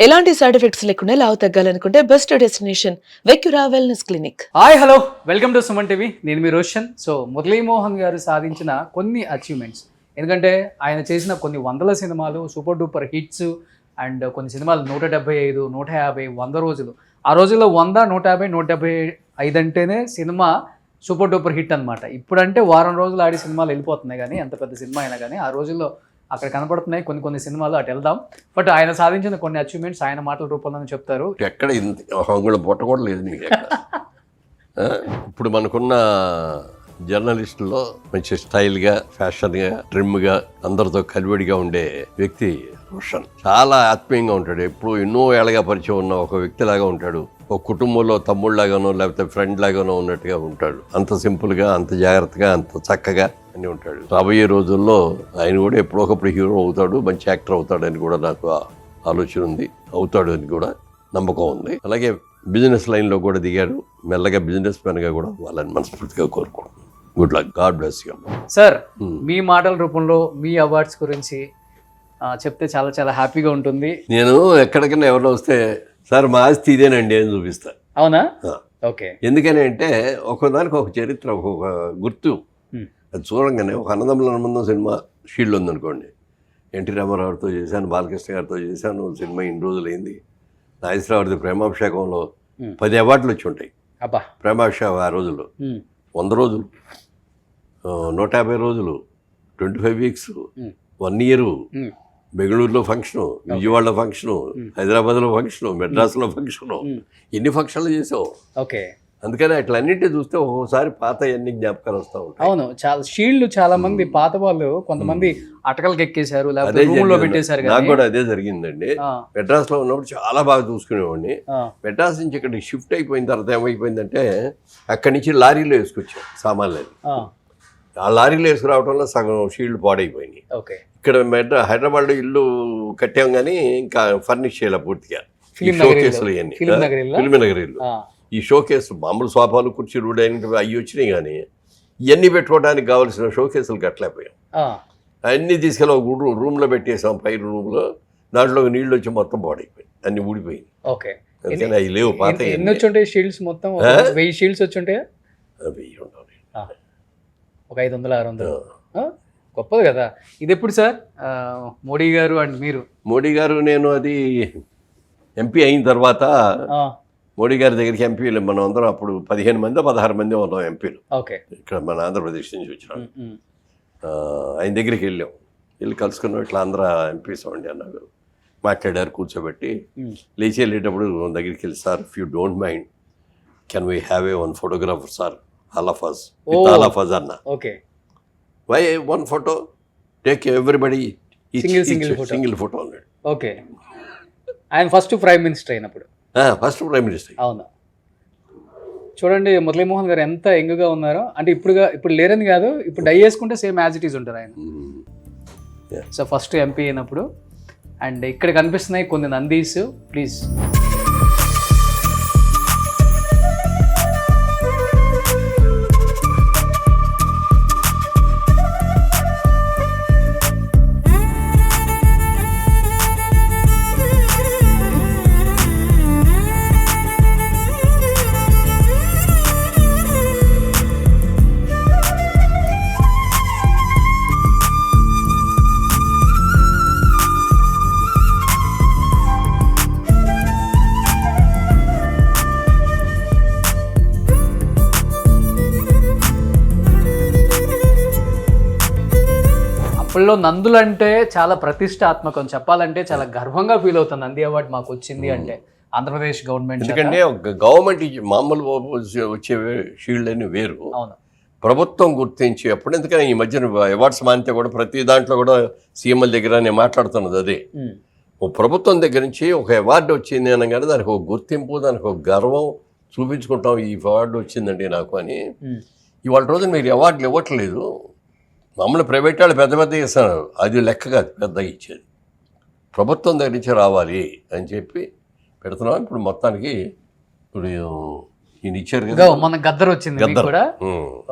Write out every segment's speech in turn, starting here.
ఎలాంటి side effects లేకుండా లావు తగ్గాలనుకుంటే best destination Vecura wellness clinic. Hi hello welcome to Suman TV. నేను మీ రోషన్. సో మురళీమోహన్ గారు సాధించిన కొన్ని అచీవ్మెంట్స్, ఎందుకంటే ఆయన చేసిన కొన్ని వందల సినిమాలు సూపర్ డూపర్ హిట్స్ అండ్ కొన్ని సినిమాలు 175, 150, 100 రోజులు. ఆ రోజుల్లో 100, 150, 175 అంటేనే సినిమా సూపర్ డూపర్ హిట్ అనమాట. ఇప్పుడంటే వారం రోజులు ఆడి సినిమాలు వెళ్ళిపోతున్నాయి, కానీ ఎంత పెద్ద సినిమా అయినా కానీ ఆ రోజుల్లో అక్కడ కనపడుతున్నాయి కొన్ని సినిమాలు. అటు వెళ్దాం. బట్ ఆయన సాధించిన కొన్ని అచీవ్మెంట్స్ ఆయన మాటల రూపంలోనే చెప్తారు. ఎక్కడ అంగుళం పొట్ట కూడా లేదు నీకు ఎక్కడ. ఇప్పుడు మనకున్న జర్నలిస్టుల్లో మంచి స్టైల్గా, ఫ్యాషన్గా, ట్రిమ్గా, అందరితో కలివిడిగా ఉండే వ్యక్తి రోషన్. చాలా ఆత్మీయంగా ఉంటాడు. ఎప్పుడు ఎన్నో ఏళ్ళగా పరిచయం ఉన్న ఒక వ్యక్తిలాగా ఉంటాడు. ఒక కుటుంబంలో తమ్ముళ్ళలాగానో లేకపోతే ఫ్రెండ్ లాగానో ఉన్నట్టుగా ఉంటాడు. అంత సింపుల్గా, అంత జాగ్రత్తగా, అంత చక్కగా అని ఉంటాడు. రాబోయే రోజుల్లో ఆయన కూడా ఎప్పుడొకప్పుడు హీరో అవుతాడు, మంచి యాక్టర్ అవుతాడని కూడా నాకు ఆలోచన ఉంది. అవుతాడు అని కూడా నమ్మకం ఉంది. అలాగే బిజినెస్ లైన్లో కూడా దిగాడు. మెల్లగా బిజినెస్ మ్యాన్గా కూడా వాళ్ళని మనస్ఫూర్తిగా కోరుకుంటున్నాను. Good luck, God bless you. Sir, మీ మాటల రూపంలో మీ అవార్డ్స్ గురించి చెప్తే చాలా చాలా హ్యాపీగా ఉంటుంది. నేను ఎక్కడికైనా ఎవరో వస్తే సార్ మా ఆస్తి ఇదేనండి అని చూపిస్తా. అవునా? ఓకే. ఎందుకని అంటే ఒకదానికి ఒక చరిత్ర, ఒక గుర్తు. అది చూడంగానే ఒక అన్నదమ్ముల అనుబంధం సినిమా షీల్డ్ ఉందనుకోండి. ఎన్టీ రామారావుతో చేశాను, బాలకృష్ణ గారితో చేశాను. సినిమా ఇన్ని రోజులైంది. నాగేశ్వరరావుది ప్రేమాభిషేకంలో 10 అవార్డులు వచ్చి ఉంటాయి. అబ్బా, ప్రేమాభిషేకం ఆ రోజుల్లో 100 రోజులు, 150 రోజులు, 25 వీక్స్, 1 ఇయర్, బెంగళూరులో ఫంక్షను, విజయవాడలో ఫంక్షను, హైదరాబాద్లో ఫంక్షను, మెడ్రాస్లో ఫంక్షను, ఎన్ని ఫంక్షన్లు చేసావు. ఓకే. అందుకని అట్లా అన్నింటి చూస్తే ఒక్కోసారి పాత ఎన్ని జ్ఞాపకాలు వస్తూ ఉంటాయి. అవును, చాలా షీల్డ్ చాలా మంది పాత వాళ్ళు కొంతమంది అటకలకి ఎక్కేశారు, లేకపోతే రూమ్ లో పెట్టేశారు. నాకు కూడా అదే జరిగిందండి. మెడ్రాస్ లో ఉన్నప్పుడు చాలా బాగా చూసుకునేవాడిని. మెడ్రాస్ నుంచి ఇక్కడ షిఫ్ట్ అయిపోయిన తర్వాత ఏమైపోయిందంటే అక్కడి నుంచి లారీలో వేసుకొచ్చాం సామాన్లు. ఆ లారీలో వేసుకురావడంలో సగం షీల్డ్ పాడైపోయినాయి. ఇక్కడ హైదరాబాద్లో ఇల్లు కట్టాం కానీ ఇంకా ఫర్నిష్ చేయాలి పూర్తిగా. ఈ షోకేసులు ఇవన్నీ ఫిల్మ్ నగరీలు, ఈ షోకేసులు మామూలు సోఫాలు, కుర్చీలు, డైనింగ్ అవి వచ్చినాయి, కానీ ఇవన్నీ పెట్టుకోవడానికి కావాల్సిన షోకేసులు కట్టలేకపోయాం. అన్నీ తీసుకెళ్ళి ఒక రూమ్లో పెట్టేసాం, పై రూమ్లో. దాంట్లో నీళ్ళు వచ్చి మొత్తం పాడైపోయింది, అన్ని ఊడిపోయింది. అందుకని అవి లేవు. పాత ఎన్ని వచ్చి ఉంటాయి షీల్డ్స్? మొత్తం 1000 షీల్డ్స్ వచ్చి ఉంటాయి. 1000 ఉండాలి, ఒక 500, 600. గొప్పది కదా. ఇది ఎప్పుడు సార్? మోడీ గారు అండ్ మీరు? మోడీ గారు నేను అది ఎంపీ అయిన తర్వాత మోడీ గారి దగ్గరికి ఎంపీలు మనం అందరం అప్పుడు 15 మంది 16 మంది ఉన్నాం ఎంపీలు. ఇక్కడ మన ఆంధ్రప్రదేశ్ నుంచి వచ్చినాం. ఆయన దగ్గరికి వెళ్ళి కలుసుకున్నాం. ఇట్లా ఆంధ్ర ఎంపీస్ అండి అన్నారు. మాట్లాడారు, కూర్చోబెట్టి. లేచి వెళ్ళేటప్పుడు దగ్గరికి వెళ్ళి, sir if you don't mind can we have a 1 photographer sir, all of us, with all of us అన్న. Why 1 photo, take everybody single photo అన్నాడు. ఓకే. ఆయన ఫస్ట్ ప్రైమ్ మినిస్టర్ అయినప్పుడు. First prime minister. అవును. చూడండి మురళీమోహన్ గారు ఎంత యంగ్గా ఉన్నారో. అంటే ఇప్పుడు లేరని కాదు, ఇప్పుడు డై చేసుకుంటే సేమ్ యాజ్ ఇట్ ఈజ్ ఉంటారు ఆయన. సో ఫస్ట్ ఎంపీ అయినప్పుడు. అండ్ ఇక్కడ కనిపిస్తున్నాయి కొన్ని నందీస్. ప్లీజ్. అప్పట్లో నందులు అంటే చాలా ప్రతిష్టాత్మకం. చెప్పాలంటే చాలా గర్వంగా ఫీల్ అవుతుంది నంది అవార్డు మాకు వచ్చింది అంటే ఆంధ్రప్రదేశ్ గవర్నమెంట్. ఎందుకంటే గవర్నమెంట్ మామూలు వచ్చే షీల్డ్ అని వేరు. అవును, ప్రభుత్వం గుర్తించి అప్పుడు. ఎందుకని ఈ మధ్యన అవార్డ్స్ మానితే కూడా ప్రతి దాంట్లో కూడా సీఎంల దగ్గర నేను మాట్లాడుతున్నది అదే. ఓ ప్రభుత్వం దగ్గర నుంచి ఒక అవార్డు వచ్చింది అనగానే దానికి ఒక గుర్తింపు, దానికి ఒక గర్వం చూపించుకుంటాం. ఈ అవార్డు వచ్చిందండి నాకు అని. ఇవాళ రోజున మీరు అవార్డులు ఇవ్వట్లేదు. మామూలు ప్రైవేట్ వాళ్ళు పెద్ద ఇస్తున్నారు, అది లెక్క కాదు పెద్దగా ఇచ్చేది. ప్రభుత్వం దగ్గర నుంచి రావాలి అని చెప్పి పెడుతున్నాం. ఇప్పుడు మొత్తానికి ఇప్పుడు ఈయన ఇచ్చారు కదా, మన గద్దర్ వచ్చింది కూడా.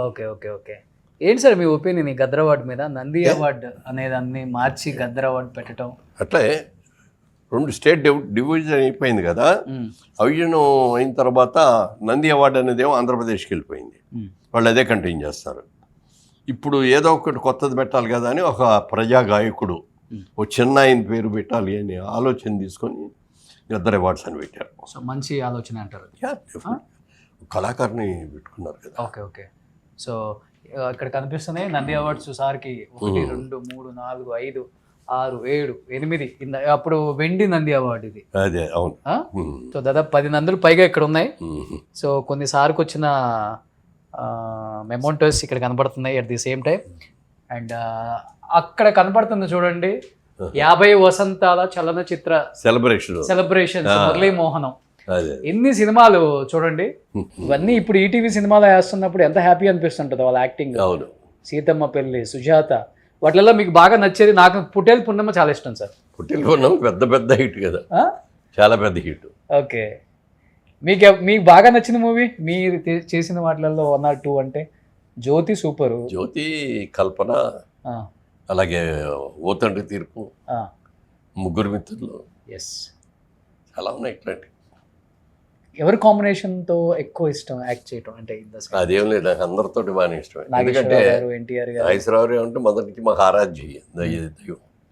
ఓకే. ఏంటి సార్ మీ ఒపీనియన్ ఈ గద్దర్ అవార్డు మీద? నంది అవార్డు అనేదాన్ని మార్చి గద్దర్ అవార్డు పెట్టడం. అట్లే 2 స్టేట్ డివిజన్ అయిపోయింది కదా. అవిజన్ అయిన తర్వాత నంది అవార్డు అనేది ఏమో ఆంధ్రప్రదేశ్కి వెళ్ళిపోయింది. వాళ్ళు అదే కంటిన్యూ చేస్తారు. ఇప్పుడు ఏదో ఒకటి కొత్తది పెట్టాలి కదా అని ఒక ప్రజా గాయకుడు ఓ చిన్న ఆయన పేరు పెట్టాలి అని ఆలోచన తీసుకొని ఇద్దరు అవార్డ్స్ అని పెట్టారు. సో మంచి ఆలోచన అంటారు. కళాకారుని పెట్టుకున్నారు కదా. Okay okay. సో ఇక్కడ కనిపిస్తున్నాయి నంది అవార్డ్స్ సార్కి 1 2 3 4 5 6 7 8 అప్పుడు వెండి నంది అవార్డు ఇది. అదే అవును. సో దాదాపు 10 నందులు పైగా ఇక్కడ ఉన్నాయి. సో కొన్ని సార్కి వచ్చిన మెమోంటోస్ ఇక్కడ కనబడుతున్నాయి at the same time. And అక్కడ కనబడుతుంది చూడండి 50 వసంతాల చలనచిత్ర సెలబ్రేషన్ మురళీ మోహనం. ఎన్ని సినిమాలు చూడండి. ఇవన్నీ ఇప్పుడు ఈటీవీ సినిమాలో వేస్తున్నప్పుడు ఎంత హ్యాపీ అనిపిస్తుంటుంది వాళ్ళ యాక్టింగ్. సీతమ్మ పెళ్లి, సుజాత, వాటిల్లో మీకు బాగా నచ్చేది? నాకు పుట్టేలు పున్నమ్మ చాలా ఇష్టం సార్. పుట్టేలు పున్నమ్మ పెద్ద హిట్ కదా, చాలా పెద్ద హిట్. ఓకే. మీకు బాగా నచ్చిన మూవీ మీరు చేసిన వాటిల్లో 1 or 2 అంటే? జ్యోతి సూపరు. జ్యోతి, కల్పన, అలాగే ఓ తండ్రి తీర్పు, ముగ్గురు మిత్రులు, ఎస్ చాలా ఉన్నాయి ఇట్లాంటి. ఎవరి కాంబినేషన్తో ఎక్కువ ఇష్టం యాక్ట్ చేయటం అంటే? అదేం లేదు, నాకు అందరితో బాగానే ఇష్టం. ఎందుకంటే నాగేశ్వరరావు అంటే మొదటి నుంచి మాకు ఆరాధ్య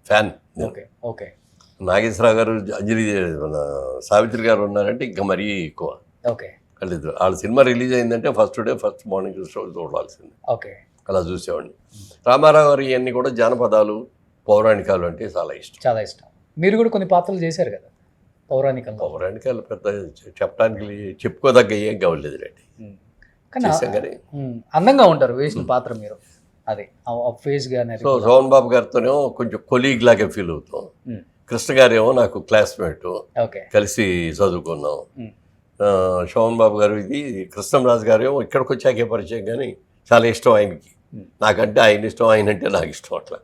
ఫ్యాన్. Okay okay. నాగేశ్వరరావు గారు, అంజలి, మన సావిత్రి గారు ఉన్నారంటే ఇంకా మరీ ఎక్కువ. ఓకే. వాళ్ళిద్దరు వాళ్ళ సినిమా రిలీజ్ అయిందంటే ఫస్ట్ మార్నింగ్ షో చూడాల్సింది. ఓకే. అలా చూసేవాడిని. రామారావు గారు ఇవన్నీ కూడా జానపదాలు, పౌరాణికాలు అంటే చాలా ఇష్టం. మీరు కూడా కొన్ని పాత్రలు చేశారు కదా పౌరాణికాలు. పెద్ద చెప్పడానికి చెప్పుకోదగ్గ ఏం కావలేదు రండి. కానీ అందంగా ఉంటారు వేసిన పాత్ర మీరు. అది ఫేస్ గానే. సో సోహన్ బాబు గారితోనేమో కొంచెం కొలీగ్ లాగా ఫీల్ అవుతాం. కృష్ణ గారేమో నాకు క్లాస్మేట్, కలిసి చదువుకున్నాం. శోభన్ బాబు గారు ఇది కృష్ణంరాజు గారు ఏమో ఇక్కడికి వచ్చాకే పరిచయం, కానీ చాలా ఇష్టం ఆయనకి. నాకంటే ఆయన ఇష్టం, ఆయన అంటే నాకు ఇష్టం అట్లా.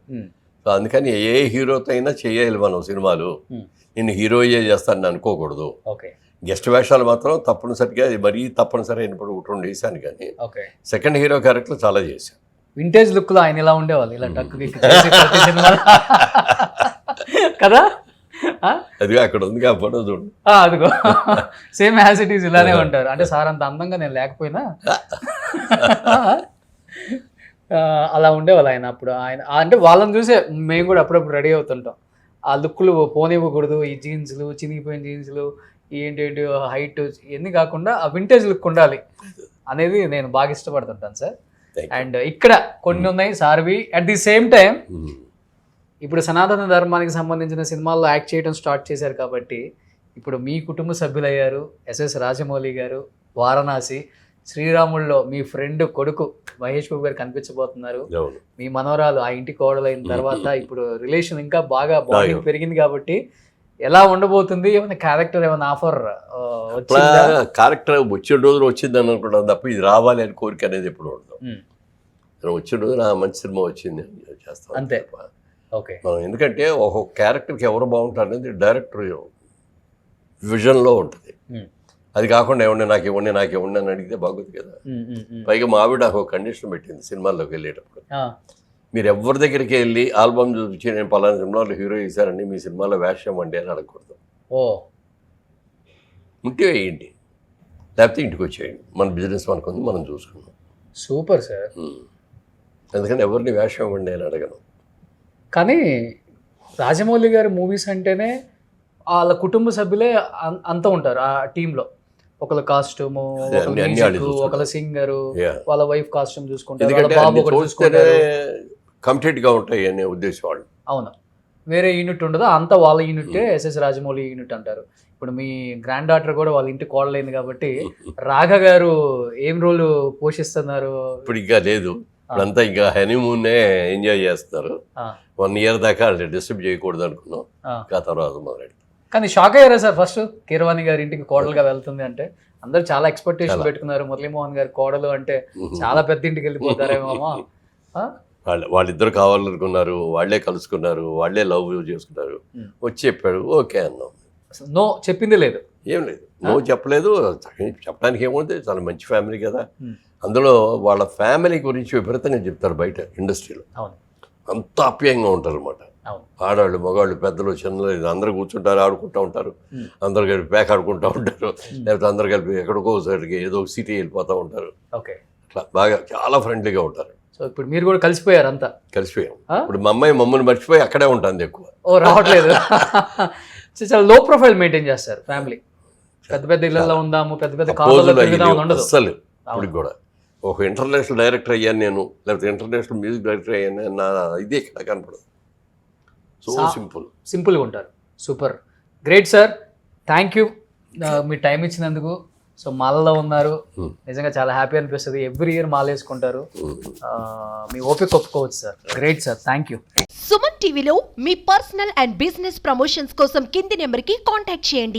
సో అందుకని ఏ హీరోతో అయినా చేయాలి మనం సినిమాలు. నేను హీరోయే చేస్తానని అనుకోకూడదు. గెస్ట్ వేషాలు మాత్రం తప్పనిసరిగా, మరీ తప్పనిసరి అయినప్పుడు 2 వేసాను, కానీ సెకండ్ హీరో క్యారెక్టర్ చాలా చేశాను. వింటేజ్ లుక్ లో ఆయన ఇలా ఉండేవాళ్ళు, ఇలా టక్కు కదా. అదిగో అక్కడ ఉంది కాబట్టి చూడు, అదిగో సేమ్ యాజ్ ఇట్ ఈస్ ఇలానే ఉంటారు. అంటే సార్ అంత అందంగా నేను లేకపోయినా అలా ఉండేవాళ్ళు ఆయన. అప్పుడు ఆయన అంటే వాళ్ళని చూసే మేము కూడా అప్పుడప్పుడు రెడీ అవుతుంటాం. ఆ లుక్లు పోనివ్వకూడదు, ఈ జీన్స్లు, చినిగిపోయిన జీన్స్లు, ఏంటి హైట్, ఇవన్నీ కాకుండా ఆ వింటేజ్ లుక్ ఉండాలి అనేది నేను బాగా ఇష్టపడుతుంటాను సార్. అండ్ ఇక్కడ కొన్ని ఉన్నాయి సార్వి. అట్ ది సేమ్ టైం ఇప్పుడు సనాతన ధర్మానికి సంబంధించిన సినిమాల్లో యాక్ట్ చేయడం స్టార్ట్ చేశారు కాబట్టి ఇప్పుడు మీ కుటుంబ సభ్యులయ్యారు. ఎస్ఎస్ రాజమౌళి గారు, వారణాసి, శ్రీరాముల్లో మీ ఫ్రెండ్ కొడుకు మహేష్ బాబు గారు కనిపించబోతున్నారు. మీ మనవరాలు ఆ ఇంటి కోడలైన తర్వాత ఇప్పుడు రిలేషన్ ఇంకా బాగా బాండింగ్ పెరిగింది కాబట్టి ఎలా ఉండబోతుంది? ఏమైనా క్యారెక్టర్, ఏమైనా ఆఫర్ క్యారెక్టర్ వచ్చిన రోజున వచ్చింది అని అనుకుంటాం తప్ప ఇది రావాలి అని కోరిక అనేది ఎప్పుడు ఉండదు. వచ్చిన రోజున మంచి సినిమా వచ్చింది చేస్తాం అంతే. ఓకే. మనం ఎందుకంటే ఒక్కొక్క క్యారెక్టర్కి ఎవరు బాగుంటారు అనేది డైరెక్టర్ విజన్లో ఉంటుంది. అది కాకుండా నాకు ఇవ్వండి అని అడిగితే బాగుంది కదా. పైగా మా ఆవిడ ఒక కండిషన్ పెట్టింది సినిమాల్లోకి వెళ్ళేటప్పుడు, మీరు ఎవరి దగ్గరికి వెళ్ళి ఆల్బమ్ చూపించి నేను పలానా సినిమాలో హీరో చేశారండి, మీ సినిమాలో వేషం అండి అని అడగకూడదు. ఉంటే వేయండి, లేకపోతే ఇంటికి వచ్చేయండి, మన బిజినెస్ మనకుంది, మనం చూసుకున్నాం. Super sir. ఎందుకంటే ఎవరిని వేషం ఇవ్వండి అని అడగను. కానీ రాజమౌళి గారి మూవీస్ అంటేనే వాళ్ళ కుటుంబ సభ్యులే అంత ఉంటారు ఆ టీంలో. ఒకళ్ళ కాస్ట్యూము, ఒకళ్ళ సింగరు, వాళ్ళ వైఫ్ కాస్ట్యూమ్ చూసుకుంటారు, కంప్లీట్ గా ఉంటాయి అనే ఉద్దేశం వాళ్ళు. అవును, వేరే యూనిట్ ఉండదు, అంతా వాళ్ళ యూనిటే ఎస్ఎస్ రాజమౌళి యూనిట్ అంటారు. ఇప్పుడు మీ గ్రాండ్ డాటర్ కూడా వాళ్ళ ఇంటి కోడలైంది కాబట్టి రాఘ గారు ఏం రోల్ పోషిస్తున్నారు? ఇప్పుడు ఇంకా లేదు, ఇప్పుడంతా ఇంకా హనీమూన్నే ఎంజాయ్ చేస్తున్నారు. 1 year దాకా డిస్టర్బ్ చేయకూడదు అనుకున్నాం, ఇంకా తర్వాత మొదలెడు. కానీ షాక్ అయ్యారా సార్ ఫస్ట్ కీరవాణి గారి ఇంటికి కోడలుగా వెళ్తుంది అంటే? అందరు చాలా ఎక్స్పెక్టేషన్ పెట్టుకున్నారు, మురళీమోహన్ గారి కోడలు అంటే చాలా పెద్ద ఇంటికి వెళ్ళిపోతారేమో. వాళ్ళిద్దరు కావాలనుకున్నారు, వాళ్ళే కలుసుకున్నారు, వాళ్ళే లవ్ చేసుకున్నారు. వచ్చి చెప్పాడు, ఓకే అన్నాం. నో చెప్పింది లేదు, ఏం లేదు, నో చెప్పలేదు. చెప్పడానికి ఏముంది, చాలా మంచి ఫ్యామిలీ కదా. అందులో వాళ్ళ ఫ్యామిలీ గురించి విపరీతంగా చెప్తారు బయట ఇండస్ట్రీలో, అంత ఆప్యాయంగా ఉంటారు అనమాట. అవును. ఆడవాళ్ళు మగవాళ్ళు పెద్దలు చిన్నలు అందరూ కూర్చుంటారు, ఆడుకుంటూ ఉంటారు, అందరు కలిపి ప్యాక్ ఆడుకుంటూ ఉంటారు, లేకపోతే అందరు కలిపి ఎక్కడికో ఒకసారికి ఏదో ఒక సిటీ వెళ్ళిపోతూ ఉంటారు. ఓకే. అట్లా బాగా చాలా ఫ్రెండ్లీగా ఉంటారు. సో ఇప్పుడు మీరు కూడా కలిసిపోయారు అంతా? కలిసిపోయాం. ఇప్పుడు మా అమ్మాయి మమ్మల్ని మర్చిపోయి అక్కడే ఉంటుంది ఎక్కువ. ఓ, రావట్లేదు. చాలా లో ప్రొఫైల్ మెయింటైన్ చేస్తారు ఫ్యామిలీ. పెద్ద పెద్ద ఇళ్లలో ఉందాము, పెద్ద పెద్ద కార్లలో తిరుగుదాము ఉండదు అస్సలు. ఇప్పుడు కూడా ఒక ఇంటర్నేషనల్ డైరెక్టర్ అయ్యాను నేను, లేకపోతే ఇంటర్నేషనల్ మ్యూజిక్ డైరెక్టర్ అయ్యాను, నా ఇది ఇక్కడ కనపడదు. సో సింపుల్గా ఉంటారు. Super, great sir, thank you me time ఇచ్చినందుకు. సో మాలలో ఉన్నారు, నిజంగా చాలా హ్యాపీ అనిపిస్తుంది. ఎవ్రీ ఇయర్ మాల వేసుకుంటారు, మీ ఓపిక ఒప్పుకోవచ్చు sir. Great sir, thank you. Suman టీవీలో మీ పర్సనల్ అండ్ బిజినెస్ ప్రమోషన్స్ కోసం కింది నెంబర్కి కాంటాక్ట్ చేయండి.